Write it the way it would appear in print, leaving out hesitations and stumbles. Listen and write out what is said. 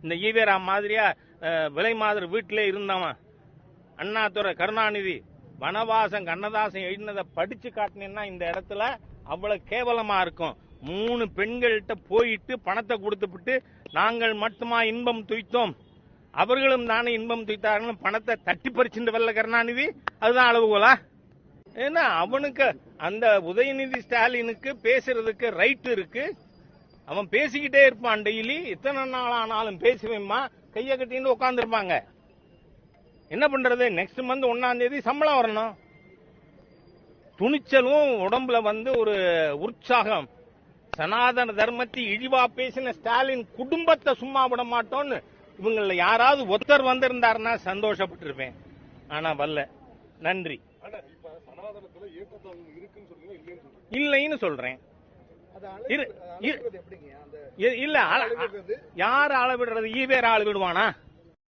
இந்த ஈவேரா மாதிரியா விலை மாதிரி வீட்டிலே இருந்தவன் அண்ணாதுரை கருணாநிதி வனவாசம் கண்ணதாசன் எழுதினதை படிச்சு காட்டினேன்னா இந்த இடத்துல அவ்வளவு கேவலமா இருக்கும். 3 பெண்கள்கிட்ட போயிட்டு பணத்தை கொடுத்துவிட்டு நாங்கள் மட்டுமா இன்பம் துய்த்தோம், அவர்களும் தானே இன்பம் துய்த்தார்கள், பணத்தை தட்டி பறிச்சுட்டு வரல கருணாநிதி. அதுதான் அளவுகோலா? ஏன்னா அவனுக்கு அந்த உதயநிதி ஸ்டாலினுக்கு பேசுறதுக்கு ரைட் இருக்கு. அவன் பேசிக்கிட்டே இருப்பான் டெய்லி. எத்தனை நாள் ஆனாலும் பேசுவேம்மா கைய கட்டின்னு உட்காந்துருப்பாங்க. என்ன பண்றது? நெக்ஸ்ட் மந்த் 1ஆம் தேதி சம்பளம் வரணும். துணிச்சலும் உடம்புல ஒரு உற்சாகம். சனாதன தர்மத்தை இழிவா பேசின ஸ்டாலின் குடும்பத்தை சும்மா விட மாட்டோம்னு இவங்கள யாராவது ஒருத்தர் வந்திருந்தாருன்னா சந்தோஷப்பட்டிருப்பேன். ஆனா வரல. நன்றி. இல்லைன்னு சொல்றேன். இல்ல யார் அளவிடுறது? ஈவேரா அளவிடுவானா?